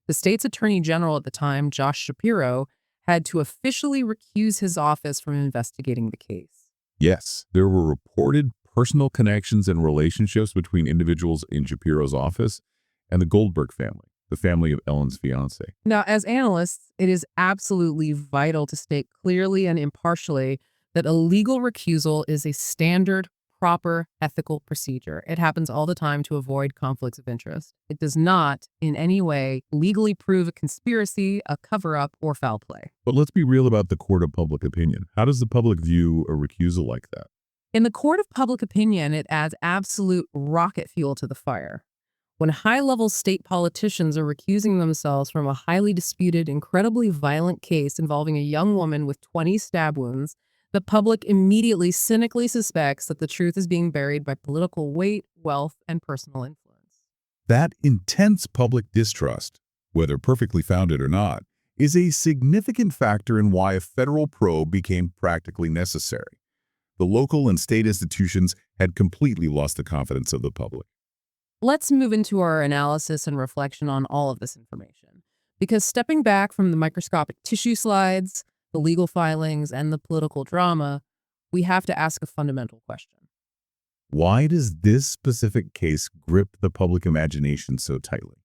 the state's attorney general at the time, Josh Shapiro, had to officially recuse his office from investigating the case. Yes, there were reported personal connections and relationships between individuals in Shapiro's office and the Goldberg family, the family of Ellen's fiancé. Now, as analysts, it is absolutely vital to state clearly and impartially that a legal recusal is a standard, proper, ethical procedure. It happens all the time to avoid conflicts of interest. It does not, in any way, legally prove a conspiracy, a cover-up, or foul play. But let's be real about the court of public opinion. How does the public view a recusal like that? In the court of public opinion, it adds absolute rocket fuel to the fire. When high-level state politicians are recusing themselves from a highly disputed, incredibly violent case involving a young woman with 20 stab wounds, the public immediately cynically suspects that the truth is being buried by political weight, wealth, and personal influence. That intense public distrust, whether perfectly founded or not, is a significant factor in why a federal probe became practically necessary. The local and state institutions had completely lost the confidence of the public. Let's move into our analysis and reflection on all of this information. Because stepping back from the microscopic tissue slides, the legal filings, and the political drama, we have to ask a fundamental question. Why does this specific case grip the public imagination so tightly?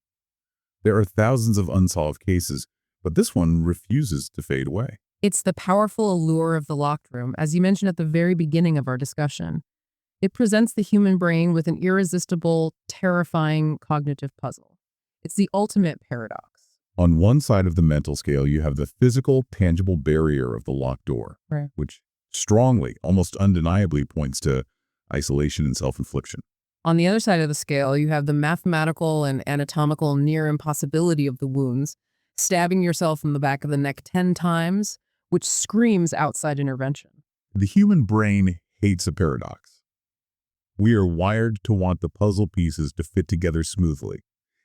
There are thousands of unsolved cases, but this one refuses to fade away. It's the powerful allure of the locked room, as you mentioned at the very beginning of our discussion. It presents the human brain with an irresistible, terrifying cognitive puzzle. It's the ultimate paradox. On one side of the mental scale, you have the physical, tangible barrier of the locked door, Right. which strongly, almost undeniably points to isolation and self-infliction. On the other side of the scale, you have the mathematical and anatomical near impossibility of the wounds, stabbing yourself in the back of the neck 10 times, which screams outside intervention. The human brain hates a paradox. We are wired to want the puzzle pieces to fit together smoothly,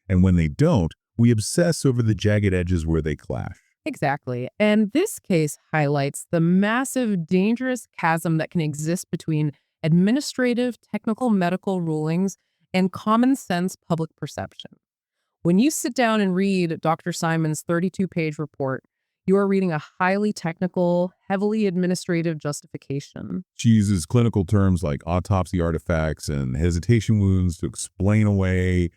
and when they don't, we obsess over the jagged edges where they clash. Exactly. And this case highlights the massive, dangerous chasm that can exist between administrative, technical medical rulings and common sense public perception. When you sit down and read Dr. Simon's 32-page report, you are reading a highly technical, heavily administrative justification. She uses clinical terms like autopsy artifacts and hesitation wounds to explain away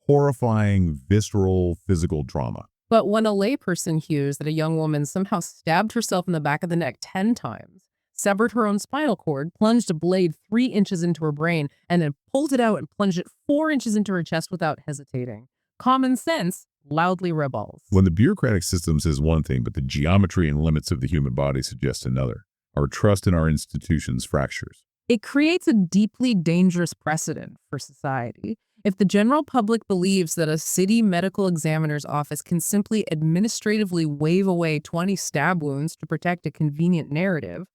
horrifying, visceral, physical trauma. But when a layperson hears that a young woman somehow stabbed herself in the back of the neck 10 times, severed her own spinal cord, plunged a blade 3 inches into her brain, and then pulled it out and plunged it 4 inches into her chest without hesitating, common sense loudly rebels. When the bureaucratic system says one thing, but the geometry and limits of the human body suggest another, our trust in our institutions fractures. It creates a deeply dangerous precedent for society. If the general public believes that a city medical examiner's office can simply administratively wave away 20 stab wounds to protect a convenient narrative,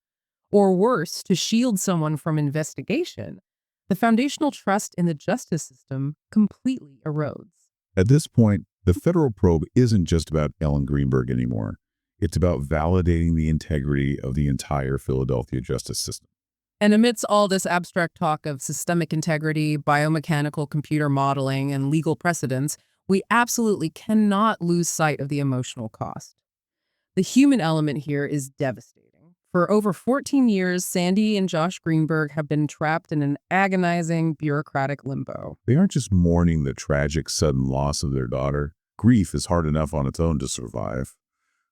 or worse, to shield someone from investigation, the foundational trust in the justice system completely erodes. At this point, the federal probe isn't just about Ellen Greenberg anymore. It's about validating the integrity of the entire Philadelphia justice system. And amidst all this abstract talk of systemic integrity, biomechanical computer modeling, and legal precedents, we absolutely cannot lose sight of the emotional cost. The human element here is devastating. For over 14 years, Sandy and Josh Greenberg have been trapped in an agonizing bureaucratic limbo. They aren't just mourning the tragic sudden loss of their daughter. Grief is hard enough on its own to survive.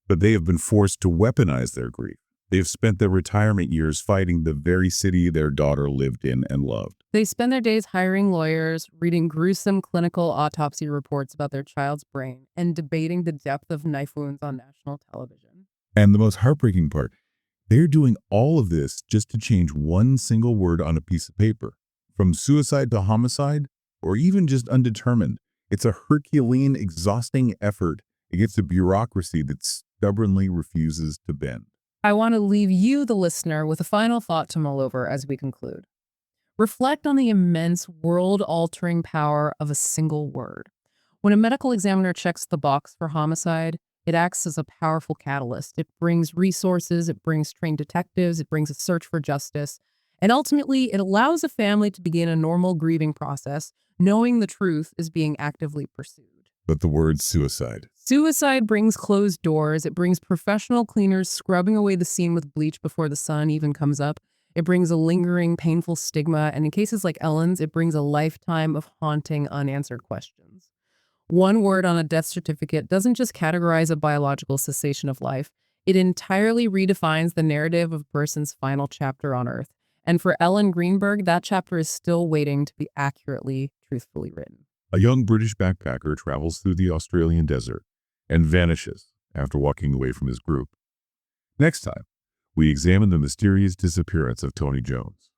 But they have been forced to weaponize their grief. They have spent their retirement years fighting the very city their daughter lived in and loved. They spend their days hiring lawyers, reading gruesome clinical autopsy reports about their child's brain, and debating the depth of knife wounds on national television. And the most heartbreaking part, they're doing all of this just to change one single word on a piece of paper. From suicide to homicide, or even just undetermined. It's a Herculean, exhausting effort against a bureaucracy that stubbornly refuses to bend. I want to leave you, the listener, with a final thought to mull over as we conclude. Reflect on the immense world-altering power of a single word. When a medical examiner checks the box for homicide, it acts as a powerful catalyst. It brings resources, it brings trained detectives, it brings a search for justice, and ultimately, it allows a family to begin a normal grieving process, knowing the truth is being actively pursued. But the word suicide. Suicide brings closed doors. It brings professional cleaners scrubbing away the scene with bleach before the sun even comes up. It brings a lingering, painful stigma, and in cases like Ellen's, it brings a lifetime of haunting, unanswered questions. One word on a death certificate doesn't just categorize a biological cessation of life. It entirely redefines the narrative of a person's final chapter on Earth. And for Ellen Greenberg, that chapter is still waiting to be accurately, truthfully written. A young British backpacker travels through the Australian desert and vanishes after walking away from his group. Next time, we examine the mysterious disappearance of Tony Jones.